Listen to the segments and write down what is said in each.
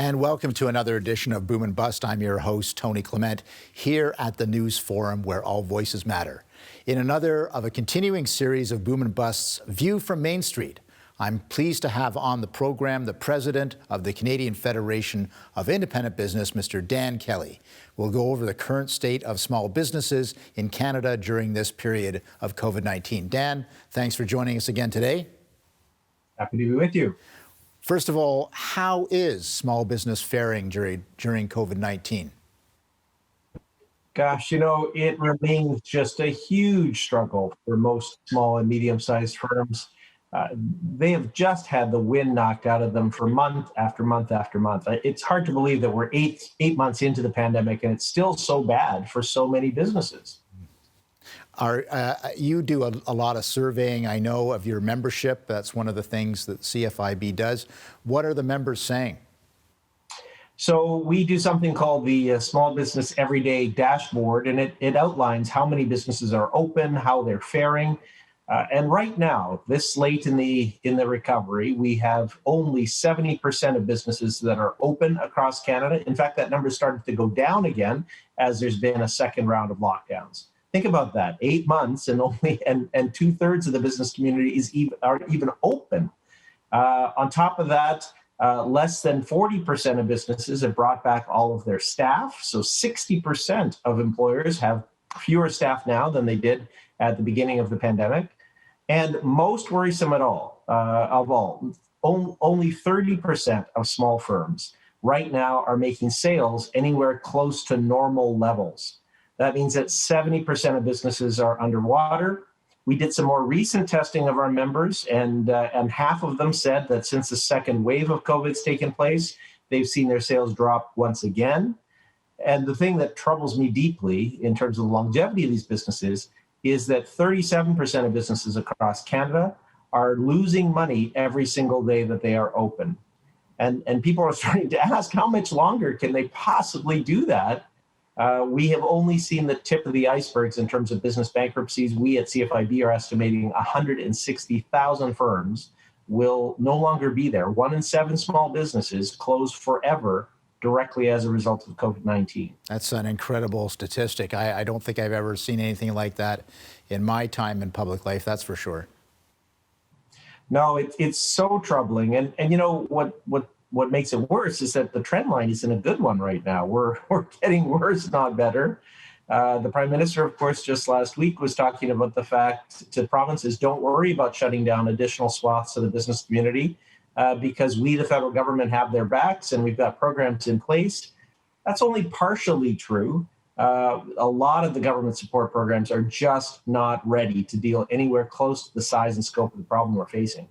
And welcome to another edition of Boom and Bust. I'm your host, Tony Clement, here at the News Forum where all voices matter. In another of a continuing series of Boom and Bust's View from Main Street, I'm pleased to have on the program the president of the Canadian Federation of Independent Business, Mr. Dan Kelly. We'll go over the current state of small businesses in Canada during this period of COVID-19. Dan, thanks for joining us again today. Happy to be with you. First of all, how is small business faring during COVID-19? Gosh, it remains just a huge struggle for most small and medium-sized firms. They have just had the wind knocked out of them for month after month after month. It's hard to believe that we're eight months into the pandemic and it's still so bad for so many businesses. You do a lot of surveying, I know, of your membership. That's one of the things that CFIB does. What are the members saying? So we do something called the Small Business Everyday Dashboard, and it outlines how many businesses are open, how they're faring. And right now, this late in the recovery, we have only 70% of businesses that are open across Canada. In fact, that number started to go down again as there's been a second round of lockdowns. Think about that, 8 months and only and 2/3 of the business community are even open. On top of that, less than 40% of businesses have brought back all of their staff. So 60% of employers have fewer staff now than they did at the beginning of the pandemic. And most worrisome of all, only 30% of small firms right now are making sales anywhere close to normal levels. That means that 70% of businesses are underwater. We did some more recent testing of our members, and half of them said that since the second wave of COVID's taken place, they've seen their sales drop once again. And the thing that troubles me deeply in terms of the longevity of these businesses is that 37% of businesses across Canada are losing money every single day that they are open. And people are starting to ask, how much longer can they possibly do that? We have only seen the tip of the icebergs in terms of business bankruptcies. We at CFIB are estimating 160,000 firms will no longer be there. 1 in 7 small businesses close forever directly as a result of COVID-19. That's an incredible statistic. I don't think I've ever seen anything like that in my time in public life, that's for sure. No, it's so troubling. And what makes it worse is that the trend line isn't a good one right now. We're getting worse, not better. The Prime Minister, of course, just last week was talking about the fact to provinces, don't worry about shutting down additional swaths of the business community because we, the federal government, have their backs and we've got programs in place. That's only partially true. A lot of the government support programs are just not ready to deal anywhere close to the size and scope of the problem we're facing.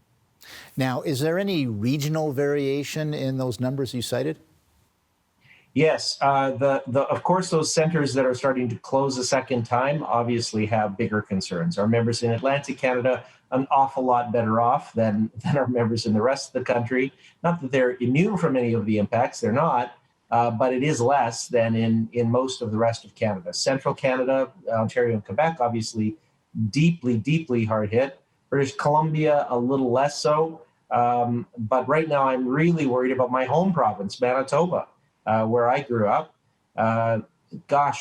Now, is there any regional variation in those numbers you cited? Yes, of course, those centers that are starting to close a second time obviously have bigger concerns. Our members in Atlantic Canada, an awful lot better off than our members in the rest of the country. Not that they're immune from any of the impacts, they're not, but it is less than in most of the rest of Canada. Central Canada, Ontario and Quebec, obviously deeply, deeply hard hit. British Columbia, a little less so. But right now, I'm really worried about my home province, Manitoba, where I grew up.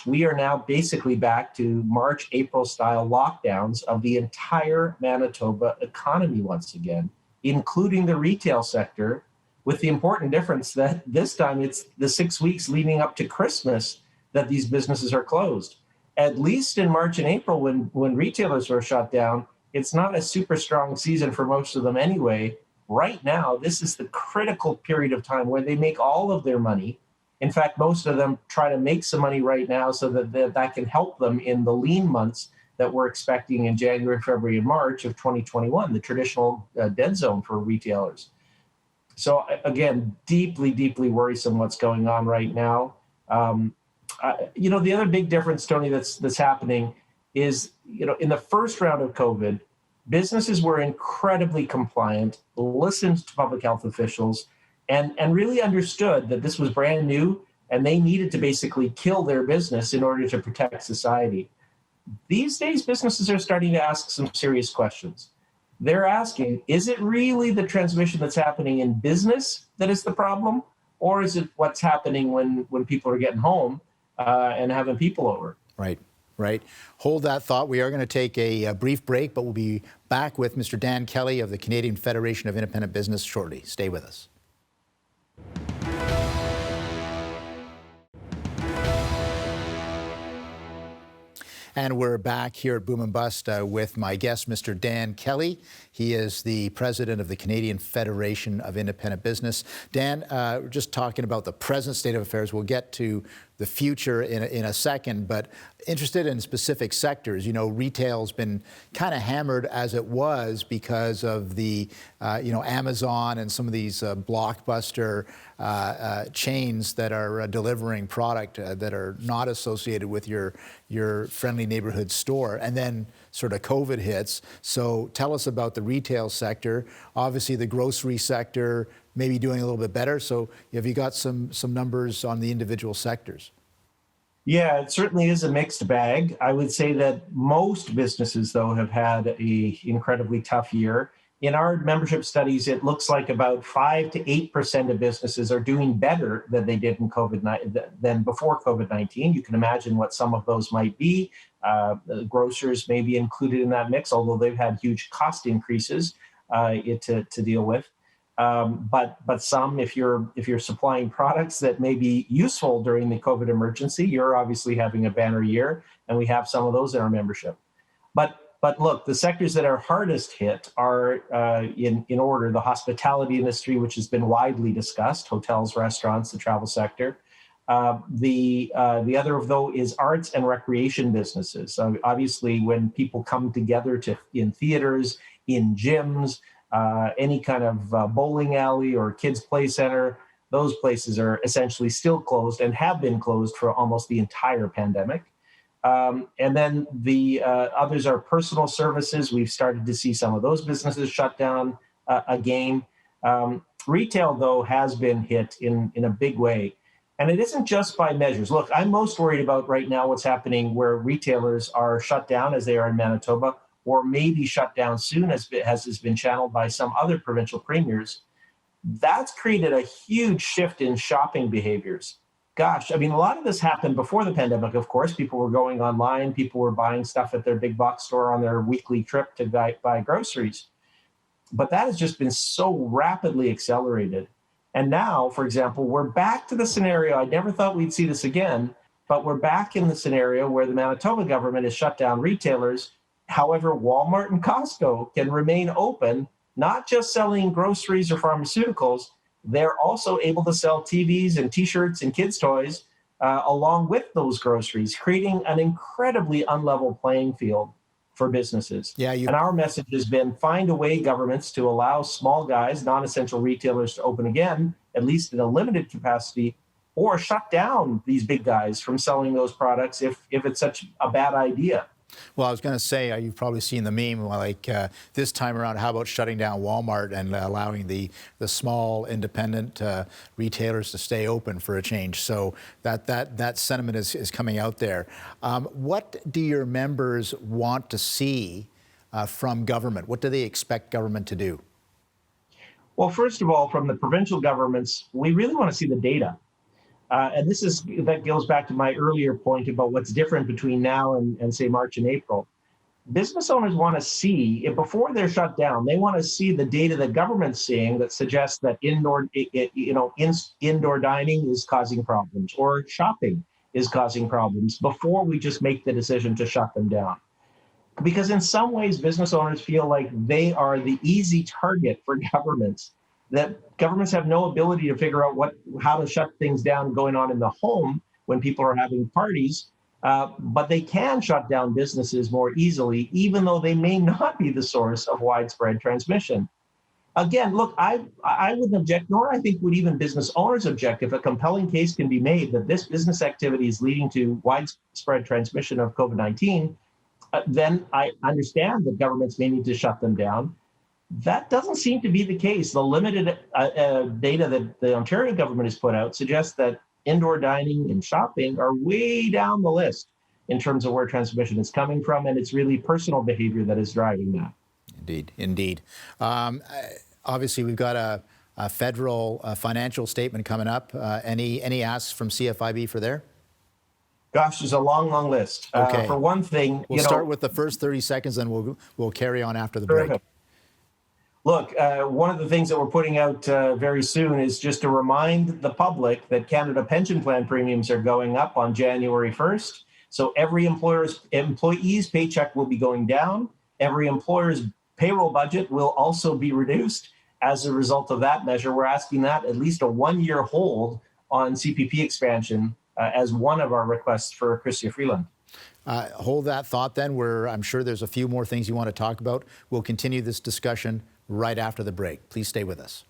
We are now basically back to March, April style lockdowns of the entire Manitoba economy once again, including the retail sector, with the important difference that this time it's the 6 weeks leading up to Christmas that these businesses are closed. At least in March and April, when retailers were shut down, it's not a super strong season for most of them anyway. Right now, this is the critical period of time where they make all of their money. In fact, most of them try to make some money right now so that can help them in the lean months that we're expecting in January, February, and March of 2021, the traditional dead zone for retailers. So again, deeply, deeply worrisome what's going on right now. The other big difference, Tony, that's happening is, in the first round of COVID, businesses were incredibly compliant, listened to public health officials, and really understood that this was brand new and they needed to basically kill their business in order to protect society. These days, businesses are starting to ask some serious questions. They're asking, is it really the transmission that's happening in business that is the problem? or is it what's happening when people are getting home and having people over? Right, right. Hold that thought. We are going to take a brief break, but we'll be back with Mr. Dan Kelly of the Canadian Federation of Independent Business shortly. Stay with us. And we're back here at Boom and Bust with my guest, Mr. Dan Kelly. He is the president of the Canadian Federation of Independent Business. Dan, we're just talking about the present state of affairs. We'll get to the future in a second, but interested in specific sectors. You know, retail's been kind of hammered as it was because of the, Amazon and some of these blockbuster chains that are delivering product that are not associated with your friendly neighborhood store. And then sort of COVID hits. So tell us about the retail sector. Obviously, the grocery sector maybe doing a little bit better. So have you got some numbers on the individual sectors? Yeah, it certainly is a mixed bag. I would say that most businesses, though, have had a incredibly tough year. In our membership studies, it looks like about 5 to 8% of businesses are doing better than they did in than before COVID-19. You can imagine what some of those might be. Grocers may be included in that mix, although they've had huge cost increases to deal with. But some, if you're supplying products that may be useful during the COVID emergency, you're obviously having a banner year, and we have some of those in our membership. But look, the sectors that are hardest hit are in order: the hospitality industry, which has been widely discussed, hotels, restaurants, the travel sector. The other of those is arts and recreation businesses. So obviously, when people come together in theaters, in gyms, any kind of bowling alley or kids play center, those places are essentially still closed and have been closed for almost the entire pandemic. And then the others are personal services. We've started to see some of those businesses shut down again. Retail, though, has been hit in a big way. And it isn't just by measures. Look, I'm most worried about right now what's happening where retailers are shut down, as they are in Manitoba, or maybe shut down soon, as has been channeled by some other provincial premiers. That's created a huge shift in shopping behaviors. Gosh, I mean, a lot of this happened before the pandemic, of course. People were going online. People were buying stuff at their big box store on their weekly trip to buy groceries. But that has just been so rapidly accelerated. And now, for example, we're back to the scenario. I never thought we'd see this again, but we're back in the scenario where the Manitoba government has shut down retailers. However, Walmart and Costco can remain open, not just selling groceries or pharmaceuticals. They're also able to sell TVs and T-shirts and kids' toys along with those groceries, creating an incredibly unlevel playing field for businesses. And our message has been: find a way, governments, to allow small guys, non-essential retailers to open again, at least in a limited capacity, or shut down these big guys from selling those products if it's such a bad idea. Well, I was going to say, you've probably seen the meme, like this time around, how about shutting down Walmart and allowing the small independent retailers to stay open for a change? So that sentiment is coming out there. What do your members want to see from government? What do they expect government to do? Well, first of all, from the provincial governments, we really want to see the data. And that goes back to my earlier point about what's different between now and say March and April. Business owners want to see, before they're shut down, they want to see the data that government's seeing that suggests that indoor dining is causing problems, or shopping is causing problems, before we just make the decision to shut them down. Because in some ways, business owners feel like they are the easy target for governments, that governments have no ability to figure out how to shut things down going on in the home when people are having parties, but they can shut down businesses more easily, even though they may not be the source of widespread transmission. Again, look, I wouldn't object, nor I think would even business owners object, if a compelling case can be made that this business activity is leading to widespread transmission of COVID-19, then I understand that governments may need to shut them down. That doesn't seem to be the case. The limited data that the Ontario government has put out suggests that indoor dining and shopping are way down the list in terms of where transmission is coming from, and it's really personal behavior that is driving that. Indeed. Obviously, we've got federal financial statement coming up. Any asks from CFIB for there? Gosh, there's a long, long list. Okay. For one thing, we'll start with the first 30 seconds, then we'll carry on after the terrific. break. Look, one of the things that we're putting out very soon is just to remind the public that Canada pension plan premiums are going up on January 1st. So every employee's paycheck will be going down. Every employer's payroll budget will also be reduced. As a result of that measure, we're asking that at least a 1-year hold on CPP expansion as one of our requests for Chrystia Freeland. Hold that thought then. I'm sure there's a few more things you want to talk about. We'll continue this discussion right after the break. Please stay with us.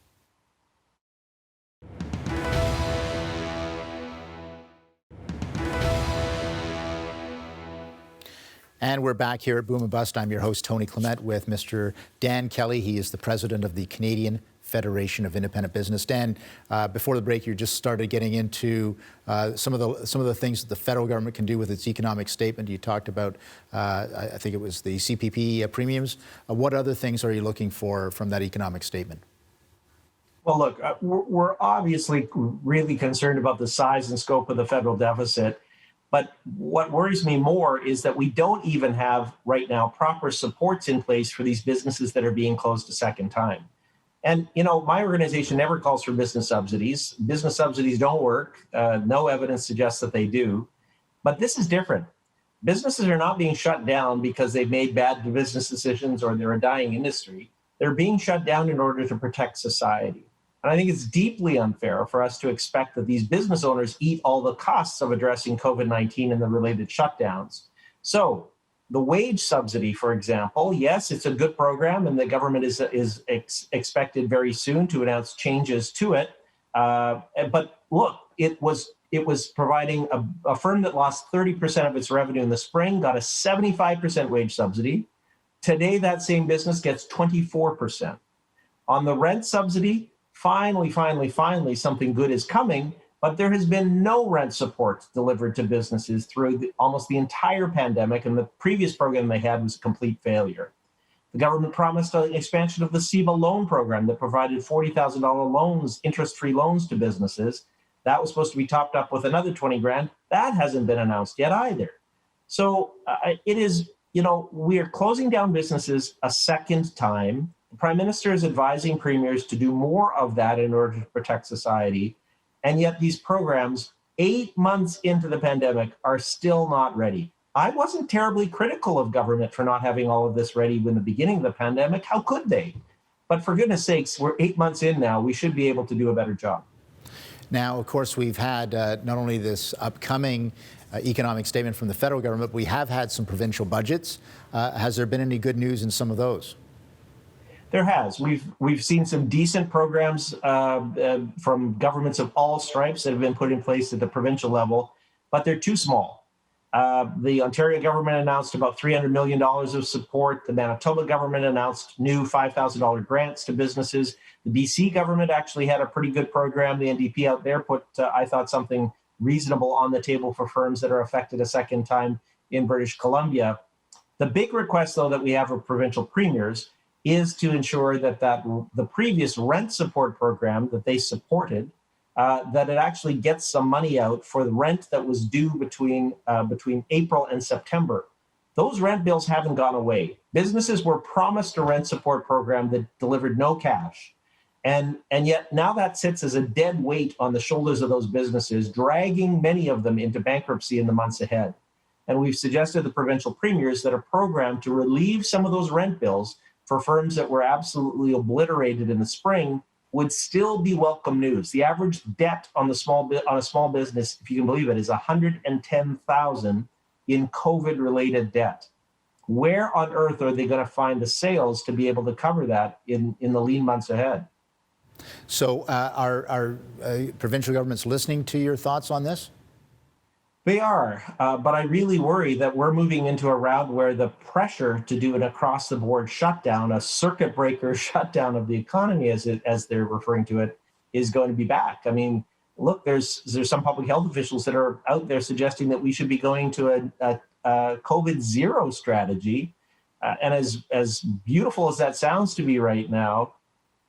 And we're back here at Boom and Bust. I'm your host, Tony Clement, with Mr. Dan Kelly. He is the president of the Canadian Federation of Independent Business. Dan, before the break, you just started getting into some of the things that the federal government can do with its economic statement. You talked about, I think it was the CPP premiums. What other things are you looking for from that economic statement? Well, look, we're obviously really concerned about the size and scope of the federal deficit. But what worries me more is that we don't even have right now proper supports in place for these businesses that are being closed a second time. And, you know, my organization never calls for business subsidies. Business subsidies don't work. No evidence suggests that they do. But this is different. Businesses are not being shut down because they've made bad business decisions or they're a dying industry. They're being shut down in order to protect society. And I think it's deeply unfair for us to expect that these business owners eat all the costs of addressing COVID-19 and the related shutdowns. So the wage subsidy, for example, yes, it's a good program, and the government is expected very soon to announce changes to it. But look, it was providing a firm that lost 30% of its revenue in the spring, got a 75% wage subsidy. Today, that same business gets 24%. On the rent subsidy, finally, something good is coming, but there has been no rent support delivered to businesses through almost the entire pandemic, and the previous program they had was a complete failure. The government promised an expansion of the CEBA loan program that provided $40,000 loans, interest-free loans to businesses. That was supposed to be topped up with another 20 grand. That hasn't been announced yet either. So it is, you know, we are closing down businesses a second time. The Prime Minister is advising premiers to do more of that in order to protect society. And yet these programs, 8 months into the pandemic, are still not ready. I wasn't terribly critical of government for not having all of this ready in the beginning of the pandemic. How could they? But for goodness sakes, we're 8 months in now. We should be able to do a better job. Now, of course, we've had not only this upcoming economic statement from the federal government, but we have had some provincial budgets. Has there been any good news in some of those? There has. We've seen some decent programs from governments of all stripes that have been put in place at the provincial level, but they're too small. The Ontario government announced about $300 million of support. The Manitoba government announced new $5,000 grants to businesses. The BC government actually had a pretty good program. The NDP out there put, I thought, something reasonable on the table for firms that are affected a second time in British Columbia. The big request, though, that we have of provincial premiers is to ensure that the previous rent support program that they supported, that it actually gets some money out for the rent that was due between April and September. Those rent bills haven't gone away. Businesses were promised a rent support program that delivered no cash. And yet now that sits as a dead weight on the shoulders of those businesses, dragging many of them into bankruptcy in the months ahead. And we've suggested to the provincial premiers that a program to relieve some of those rent bills for firms that were absolutely obliterated in the spring would still be welcome news. The average debt on a small business, if you can believe it, is $110,000 in COVID-related debt. Where on earth are they going to find the sales to be able to cover that in the lean months ahead? So are provincial governments listening to your thoughts on this? They are, but I really worry that we're moving into a round where the pressure to do an across-the-board shutdown, a circuit breaker shutdown of the economy, as they're referring to it, is going to be back. I mean, look, there's some public health officials that are out there suggesting that we should be going to a COVID zero strategy. And as beautiful as that sounds to me right now,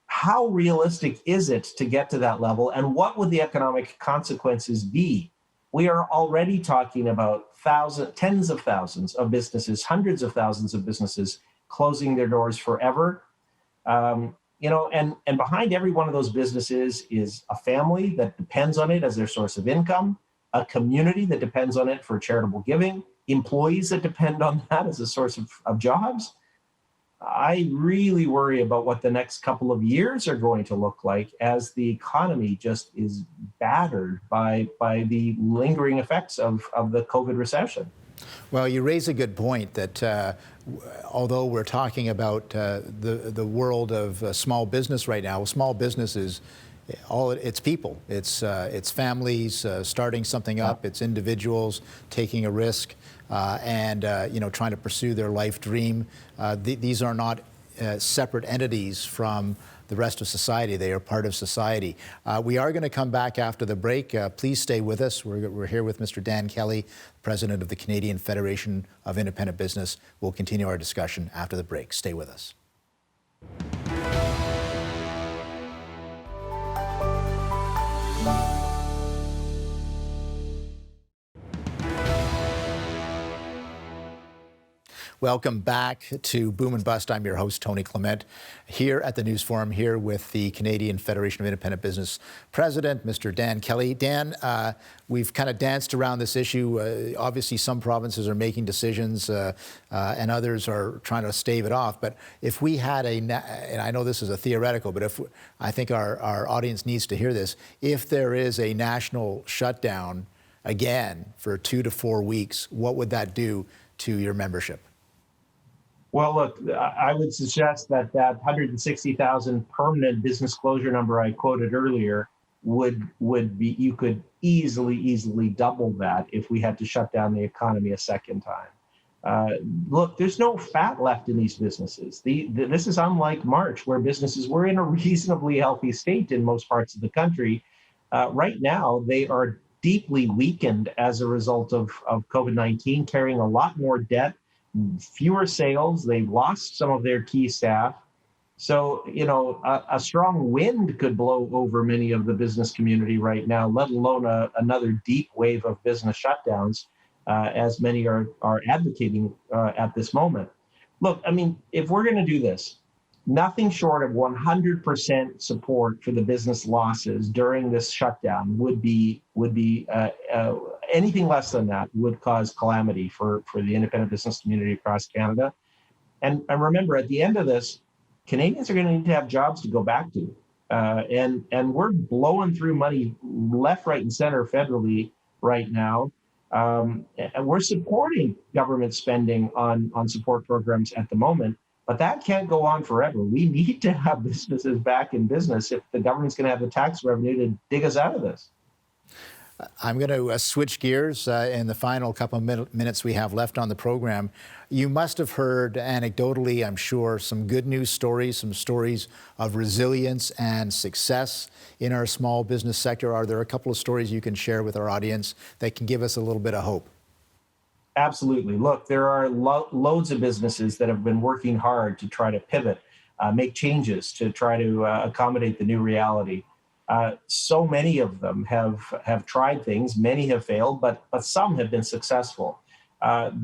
how realistic is it to get to that level, and what would the economic consequences be? We are already talking about tens of thousands of businesses, hundreds of thousands of businesses closing their doors forever. And behind every one of those businesses is a family that depends on it as their source of income, a community that depends on it for charitable giving, employees that depend on that as a source of jobs. I really worry about what the next couple of years are going to look like as the economy just is battered by the lingering effects of the COVID recession. Well, you raise a good point that although we're talking about the world of small business right now, small business is it's people, it's families starting something up, it's individuals taking a risk and trying to pursue their life dream. These are not separate entities from the rest of society. They are part of society. We are going to come back after the break. Please stay with us. We're here with Mr. Dan Kelly, President of the Canadian Federation of Independent Business. We'll continue our discussion after the break. Stay with us. Welcome back to Boom and Bust. I'm your host, Tony Clement, here at the News Forum, here with the Canadian Federation of Independent Business President, Mr. Dan Kelly. Dan, we've kind of danced around this issue. Obviously, some provinces are making decisions and others are trying to stave it off. But if we had and I know this is a theoretical, but I think our audience needs to hear this, if there is a national shutdown again for 2 to 4 weeks, what would that do to your membership? Well, look, I would suggest that 160,000 permanent business closure number I quoted earlier would be, you could easily double that if we had to shut down the economy a second time. Look, there's no fat left in these businesses. This is unlike March, where businesses were in a reasonably healthy state in most parts of the country. Right now, they are deeply weakened as a result of COVID-19, carrying a lot more debt, fewer sales. They've lost some of their key staff. So, a strong wind could blow over many of the business community right now, let alone another deep wave of business shutdowns, as many are advocating at this moment. Look, I mean, if we're going to do this, nothing short of 100% support for the business losses during this shutdown would be anything less than that would cause calamity for the independent business community across Canada. And remember, at the end of this, Canadians are going to need to have jobs to go back to. And we're blowing through money left, right, and center federally right now. And we're supporting government spending on support programs at the moment. But that can't go on forever. We need to have businesses back in business if the government's going to have the tax revenue to dig us out of this. I'm going to switch gears in the final couple of minutes we have left on the program. You must have heard anecdotally, I'm sure, some good news stories, some stories of resilience and success in our small business sector. Are there a couple of stories you can share with our audience that can give us a little bit of hope? Absolutely. Look, there are loads of businesses that have been working hard to try to pivot, make changes to try to accommodate the new reality. So many of them have tried things. Many have failed, but some have been successful.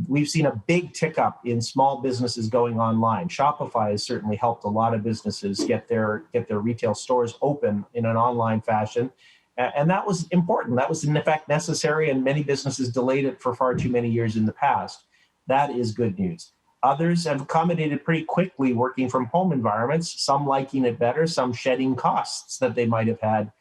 We've seen a big tick up in small businesses going online. Shopify has certainly helped a lot of businesses get their retail stores open in an online fashion. And that was important. That was in effect necessary, and many businesses delayed it for far too many years in the past. That is good news. Others have accommodated pretty quickly working from home environments, some liking it better, some shedding costs that they might have had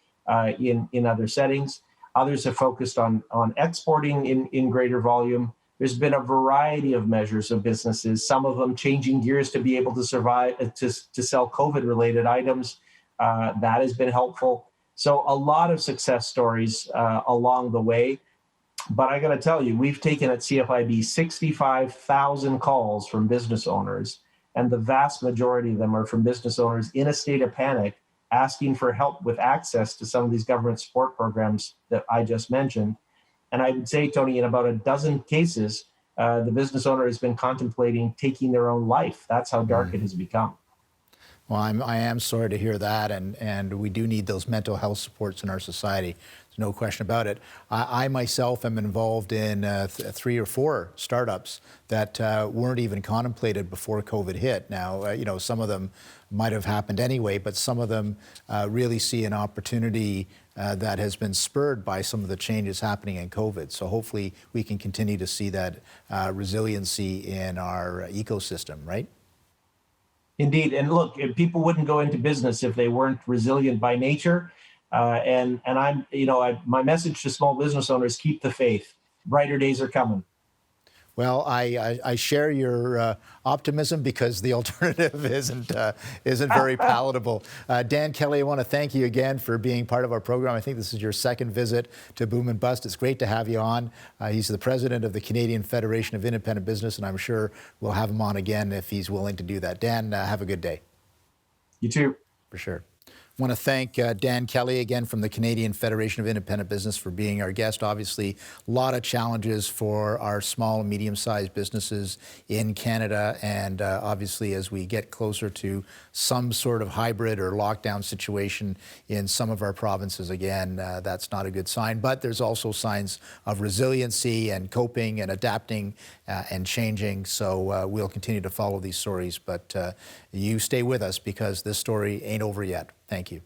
in other settings. Others have focused on exporting in greater volume. There's been a variety of measures of businesses, some of them changing gears to be able to survive, to sell COVID-related items. That has been helpful. So a lot of success stories along the way. But I got to tell you, we've taken at CFIB 65,000 calls from business owners, and the vast majority of them are from business owners in a state of panic, asking for help with access to some of these government support programs that I just mentioned. And I would say, Tony, in about a dozen cases, the business owner has been contemplating taking their own life. That's how dark it has become. Well, I am sorry to hear that, and we do need those mental health supports in our society. There's no question about it. I myself am involved in 3 or 4 startups that weren't even contemplated before COVID hit. Now, some of them might have happened anyway, but some of them really see an opportunity that has been spurred by some of the changes happening in COVID. So hopefully we can continue to see that resiliency in our ecosystem, right? Indeed, and look, if people wouldn't go into business if they weren't resilient by nature. And I'm, my message to small business owners: keep the faith. Brighter days are coming. Well, I share your optimism because the alternative isn't very palatable. Dan Kelly, I want to thank you again for being part of our program. I think this is your second visit to Boom and Bust. It's great to have you on. He's the president of the Canadian Federation of Independent Business, and I'm sure we'll have him on again if he's willing to do that. Dan, have a good day. You too. For sure. I want to thank Dan Kelly again from the Canadian Federation of Independent Business for being our guest. Obviously, a lot of challenges for our small and medium-sized businesses in Canada. And obviously, as we get closer to some sort of hybrid or lockdown situation in some of our provinces, again, that's not a good sign. But there's also signs of resiliency and coping and adapting and changing. So we'll continue to follow these stories. But you stay with us because this story ain't over yet. Thank you.